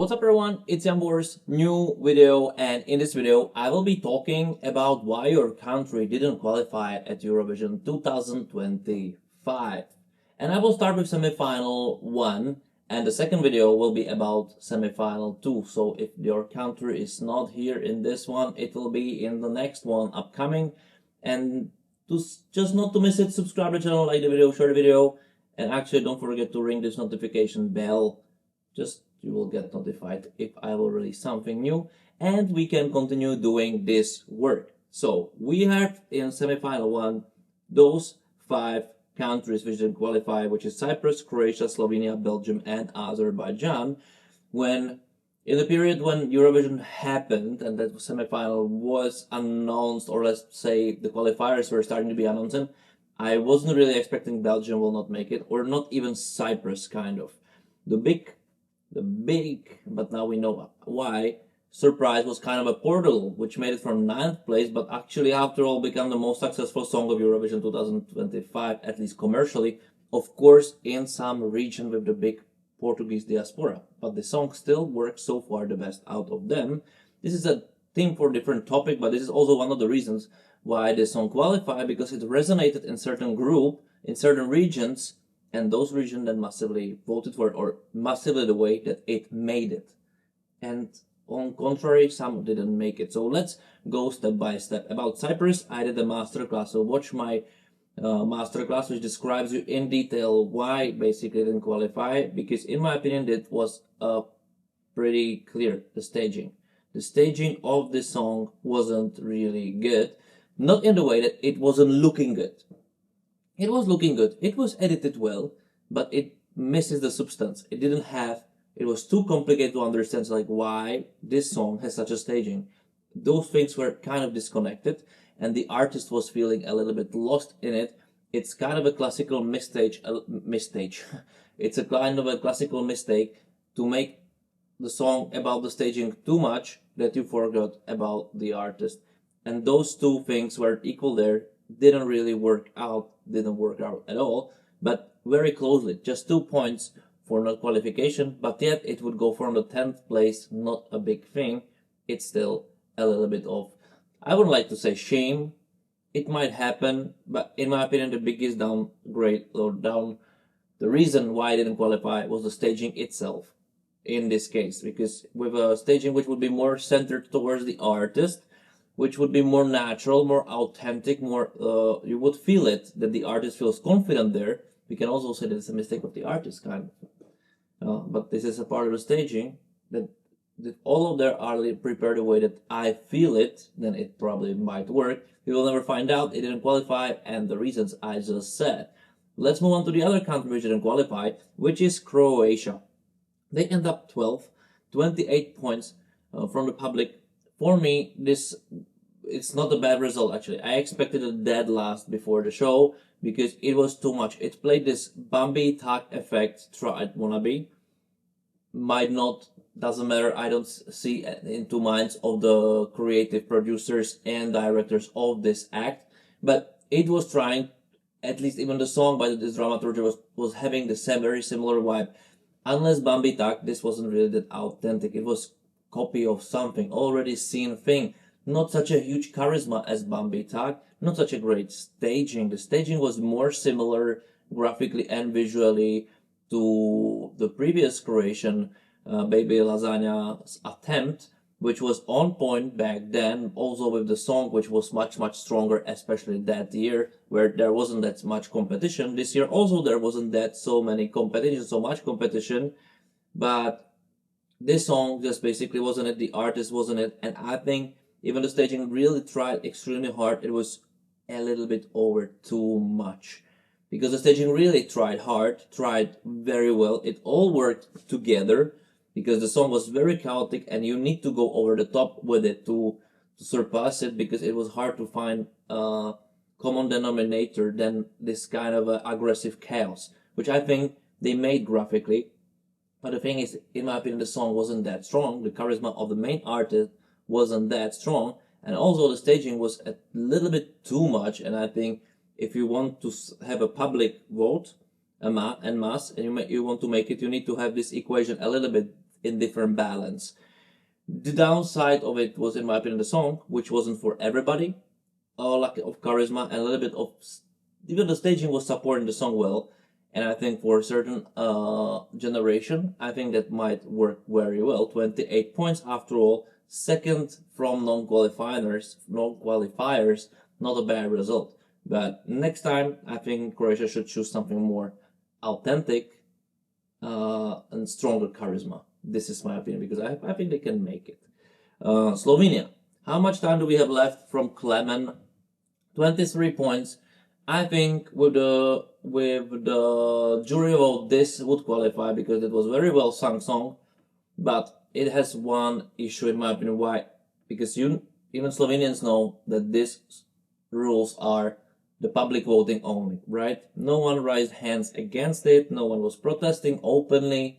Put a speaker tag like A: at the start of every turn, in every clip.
A: What's up everyone, it's Yambor's new video, and in this video I will be talking about why your country didn't qualify at Eurovision 2025. And I will start with semi-final 1, and the second video will be about semi-final 2. So if your country is not here in this one, it will be in the next one upcoming. And just not to miss it, subscribe to the channel, like the video, share the video, and actually don't forget to ring this notification bell. You will get notified if I will release something new, and we can continue doing this work. So we have in semi-final 1 those 5 countries which didn't qualify, which is Cyprus, Croatia, Slovenia, Belgium, and Azerbaijan. When in the period when Eurovision happened and that semi-final was announced, or let's say the qualifiers were starting to be announced, I wasn't really expecting Belgium will not make it, or not even Cyprus, kind of. The big, but now we know why, surprise was kind of a Portugal, which made it from 9th place, but actually after all became the most successful song of Eurovision 2025, at least commercially, of course in some region with the big Portuguese diaspora. But the song still works so far the best out of them. This is a theme for a different topic, but this is also one of the reasons why this song qualified, because it resonated in certain group, in certain regions, and those regions then massively voted for it, or massively the way that it made it. And on contrary, some didn't make it. So let's go step by step. About Cyprus, I did a masterclass. So watch my masterclass, which describes you in detail why basically it didn't qualify. Because in my opinion, it was pretty clear, the staging. The staging of this song wasn't really good. Not in the way that it wasn't looking good. It was looking good, it was edited well, but it misses the substance. It was too complicated to understand, like why this song has such a staging. Those things were kind of disconnected, and the artist was feeling a little bit lost in it. It's kind of a classical mistake. It's a kind of a classical mistake to make the song about the staging too much that you forgot about the artist. And those two things were equal there. Didn't really work out at all, but very closely, just 2 points for not qualification, but yet it would go from the 10th place, not a big thing. It's still a little bit of, I would like to say shame. It might happen, but in my opinion, the biggest the reason why I didn't qualify was the staging itself in this case, because with a staging which would be more centered towards the artist, which would be more natural, more authentic, more, you would feel it, that the artist feels confident there. We can also say that it's a mistake of the artist, kind of. But this is a part of the staging, that all of them are prepared the way that I feel it, then it probably might work. We will never find out. It didn't qualify, and the reasons I just said. Let's move on to the other country which didn't qualify, which is Croatia. They end up 12th, 28 points from the public. For me, it's not a bad result, actually. I expected a dead last before the show because it was too much. It played this Bambi tag effect, tried wannabe. Might not, doesn't matter. I don't see in two minds of the creative producers and directors of this act. But it was trying, at least even the song by this dramaturg was having the same, very similar vibe. Unless Bambi tag, this wasn't really that authentic. It was copy of something, already seen thing. Not such a huge charisma as Bambi tag, not such a great staging. The staging was more similar graphically and visually to the previous Croatian Baby Lasagna's attempt, which was on point back then, also with the song, which was much stronger, especially that year, where there wasn't that much competition. This year also there wasn't that so much competition, but this song just basically wasn't it, the artist wasn't it, and I think even the staging really tried extremely hard. It was a little bit over too much. Because the staging really tried hard, tried very well. It all worked together because the song was very chaotic and you need to go over the top with it to surpass it, because it was hard to find a common denominator than this kind of aggressive chaos, which I think they made graphically. But the thing is, in my opinion, the song wasn't that strong. The charisma of the main artist wasn't that strong. And also the staging was a little bit too much. And I think if you want to have a public vote, and you want to make it, you need to have this equation a little bit in different balance. The downside of it was, in my opinion, the song, which wasn't for everybody, a lack of charisma and a little bit of, even the staging was supporting the song well. And I think for a certain generation, I think that might work very well. 28 points after all, second from non-qualifiers, not a bad result. But next time, I think Croatia should choose something more authentic and stronger charisma. This is my opinion, because I think they can make it. Slovenia. How much time do we have left from Klemen? 23 points. I think with the jury vote, this would qualify because it was very well sung song, but it has one issue in my opinion. Why? Because even Slovenians know that these rules are the public voting only, right? No one raised hands against it. No one was protesting openly.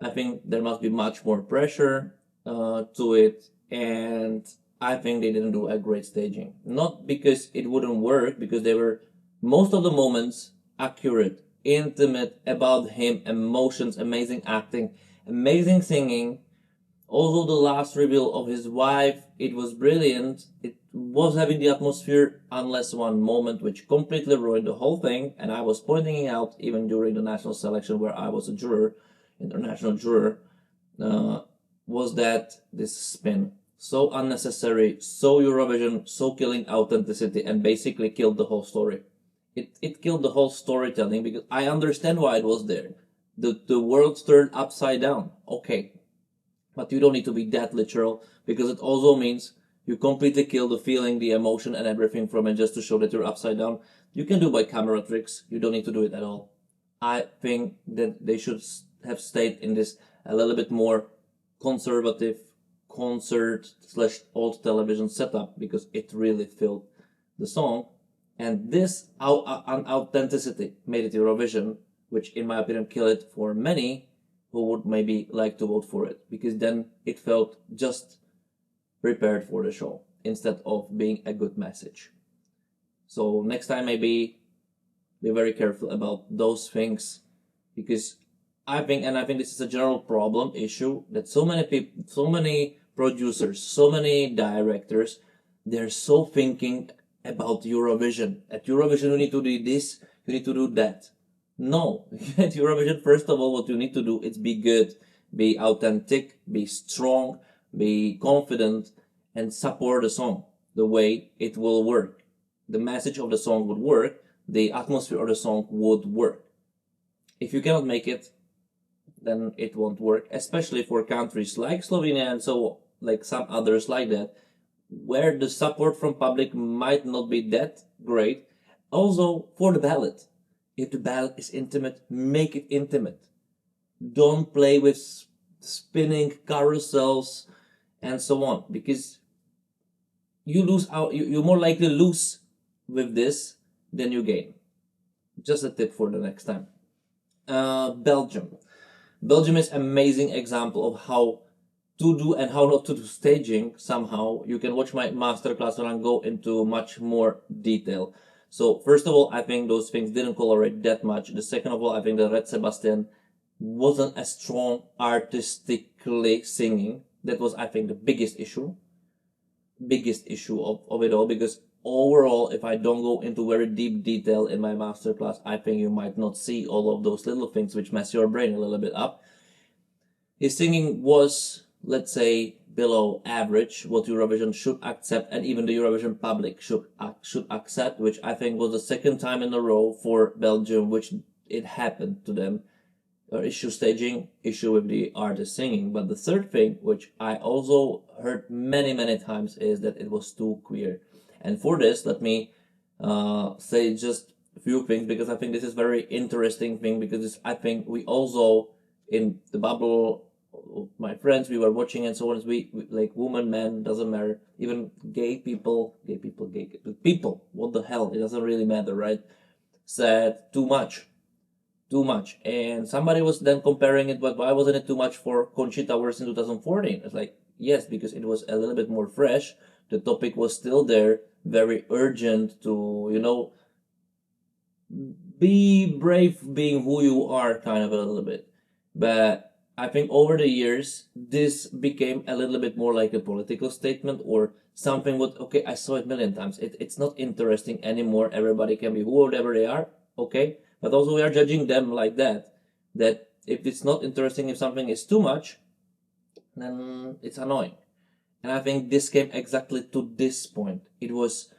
A: I think there must be much more pressure to it, and I think they didn't do a great staging. Not because it wouldn't work, because they were, most of the moments, accurate, intimate, about him, emotions, amazing acting, amazing singing. Also the last reveal of his wife, it was brilliant. It was having the atmosphere, unless one moment which completely ruined the whole thing, and I was pointing it out even during the national selection where I was a juror, international juror, was that this spin. So unnecessary, so Eurovision, so killing authenticity, and basically killed the whole story. It killed the whole storytelling, because I understand why it was there. The world turned upside down. Okay. But you don't need to be that literal, because it also means you completely kill the feeling, the emotion, and everything from it just to show that you're upside down. You can do by camera tricks. You don't need to do it at all. I think that they should have stayed in this a little bit more conservative concert/old television setup, because it really filled the song. And this authenticity made it Eurovision, which in my opinion killed it for many who would maybe like to vote for it, because then it felt just prepared for the show instead of being a good message. So next time maybe be very careful about those things, because I think this is a general problem issue, that so many people, so many producers, so many directors, they're so thinking about Eurovision. At Eurovision you need to do this, you need to do that. No, at Eurovision, first of all, what you need to do is be good, be authentic, be strong, be confident, and support the song the way it will work. The message of the song would work, the atmosphere of the song would work. If you cannot make it, then it won't work, especially for countries like Slovenia and so like some others like that, where the support from public might not be that great. Also for the ballot. If the ballot is intimate, make it intimate. Don't play with spinning carousels and so on, because you lose out. You more likely lose with this than you gain. Just a tip for the next time. Belgium. Belgium is an amazing example of how to do and how not to do staging somehow. You can watch my masterclass and I'll go into much more detail. So first of all, I think those things didn't collaborate that much. The second of all, I think that Red Sebastian wasn't as strong artistically singing. That was, I think, the biggest issue of it all, because overall, if I don't go into very deep detail in my masterclass, I think you might not see all of those little things which mess your brain a little bit up. His singing was, let's say, below average, what Eurovision should accept, and even the Eurovision public should accept, which I think was the second time in a row for Belgium which it happened to them. Issue staging, issue with the artist singing. But the third thing, which I also heard many times, is that it was too queer. And for this, let me say just a few things, because I think this is very interesting thing, because I think we also, in the bubble of my friends, we were watching and so on, we like women, men, doesn't matter, even gay people, what the hell, it doesn't really matter, right? Said too much. And somebody was then comparing it, but why wasn't it too much for Conchita Wurst in 2014? It's like, yes, because it was a little bit more fresh. The topic was still there, very urgent to, be brave being who you are, kind of a little bit. But I think over the years, this became a little bit more like a political statement or something what, okay, I saw it a million times. It's not interesting anymore. Everybody can be whoever they are, okay? But also we are judging them like that if it's not interesting, if something is too much, then it's annoying. And I think this came exactly to this point. It was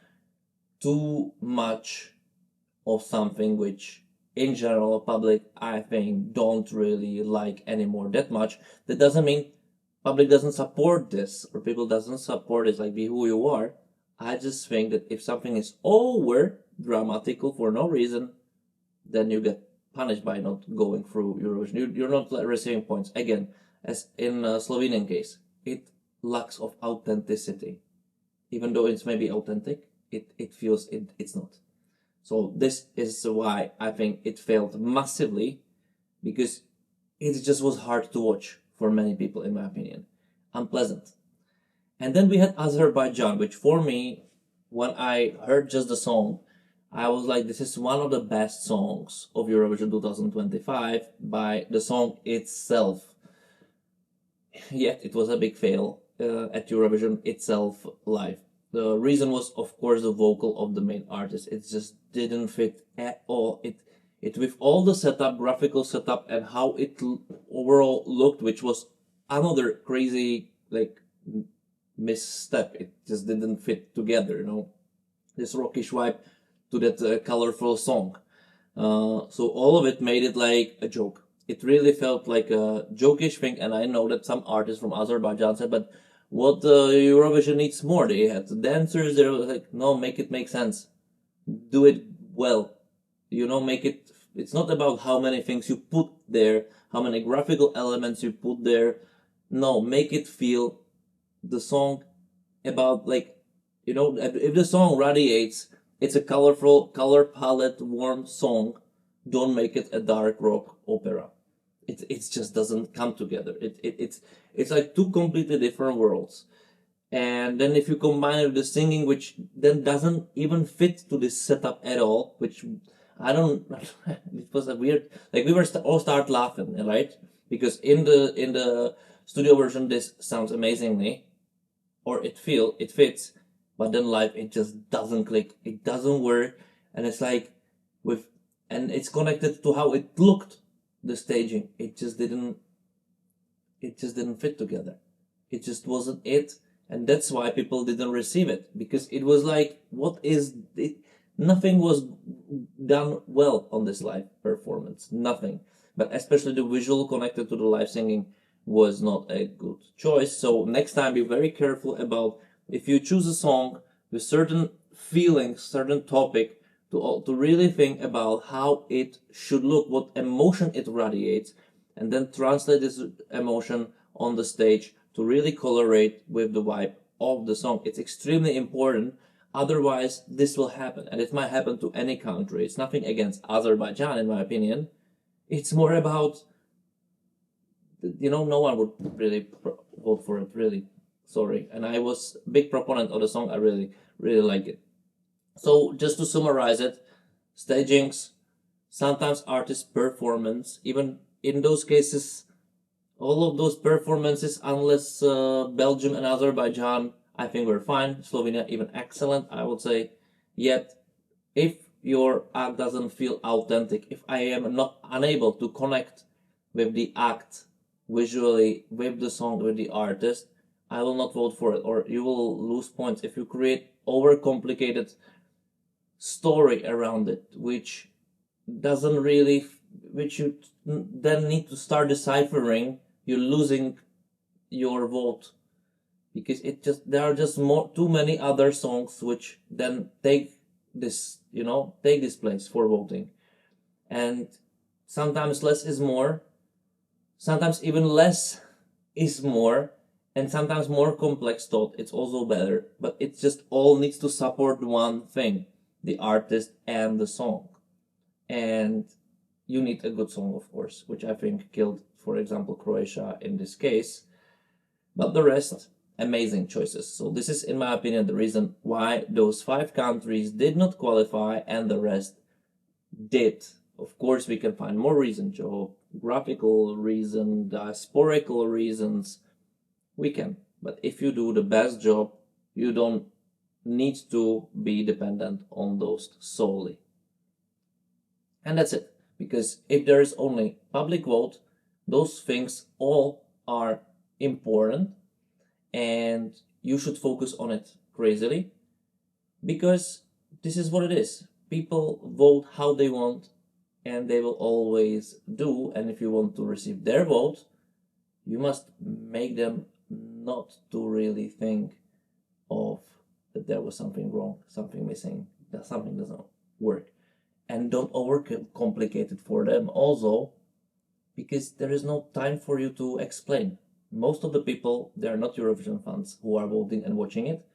A: too much of something which in general public I think don't really like anymore that much. That doesn't mean public doesn't support this or people doesn't support it, like be who you are. I just think that if something is over dramatical for no reason, then you get punished by not going through Eurovision. You're not receiving points. Again, as in Slovenian case, it lacks of authenticity. Even though it's maybe authentic, it feels it's not. So this is why I think it failed massively, because it just was hard to watch for many people, in my opinion. Unpleasant. And then we had Azerbaijan, which for me, when I heard just the song, I was like, this is one of the best songs of Eurovision 2025 by the song itself. Yet it was a big fail at Eurovision itself live. The reason was, of course, the vocal of the main artist. It just didn't fit at all. It with all the setup, graphical setup, and how it overall looked, which was another crazy like misstep. It just didn't fit together. This rockish vibe to that colorful song. So all of it made it like a joke. It really felt like a jokish thing, and I know that some artists from Azerbaijan said, but what Eurovision needs more. They had the dancers. They're like, no, make it make sense. Do it well. Make it. It's not about how many things you put there, how many graphical elements you put there. No, make it feel the song about like, if the song radiates, it's a colorful, color palette, warm song. Don't make it a dark rock opera. It just doesn't come together. It's like two completely different worlds. And then if you combine it with the singing, which then doesn't even fit to this setup at all, which I don't, it was a weird, like we were all start laughing, right? Because in the studio version, this sounds amazingly, or it fits, but then live, it just doesn't click. It doesn't work. And it's like and it's connected to how it looked, the staging. It just didn't fit together. It just wasn't it. And that's why people didn't receive it, because it was like, what is it? Nothing was done well on this live performance. Nothing. But especially the visual connected to the live singing was not a good choice. So next time, be very careful about if you choose a song with certain feelings, certain topic, to really think about how it should look, what emotion it radiates, and then translate this emotion on the stage to really colorate with the vibe of the song. It's extremely important. Otherwise, this will happen, and it might happen to any country. It's nothing against Azerbaijan, in my opinion. It's more about, no one would really vote for it, really. Sorry. And I was a big proponent of the song. I really, really like it. So just to summarize it, stagings, sometimes artist performance, even in those cases, all of those performances, unless Belgium and Azerbaijan, I think were fine. Slovenia even excellent, I would say. Yet, if your act doesn't feel authentic, if I am not unable to connect with the act visually, with the song, with the artist, I will not vote for it, or you will lose points if you create overcomplicated story around it, which doesn't really, which you then need to start deciphering. You're losing your vote, because there are just too many other songs which then take this place for voting. And sometimes less is more, sometimes even less is more, and sometimes more complex thought, it's also better, but it just all needs to support one thing, the artist and the song. And you need a good song, of course, which I think killed, for example, Croatia in this case. But the rest, amazing choices. So this is, in my opinion, the reason why those 5 countries did not qualify and the rest did. Of course, we can find more reasons, Joe. graphical reason, diasporical reasons, we can. But if you do the best job, you don't need to be dependent on those solely. And that's it. Because if there is only public vote, those things all are important and you should focus on it crazily, because this is what it is. People vote how they want and they will always do. And if you want to receive their vote, you must make them not to really think of that there was something wrong, something missing, that something doesn't work. And don't overcomplicate it for them also, because there is no time for you to explain. Most of the people, they are not Eurovision fans who are voting and watching it.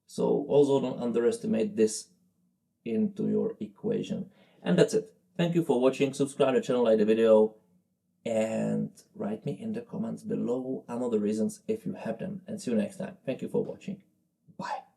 A: So also don't underestimate this into your equation. And that's it. Thank you for watching. Subscribe to the channel, like the video, and write me in the comments below another reasons if you have them. And see you next time. Thank you for watching. Bye.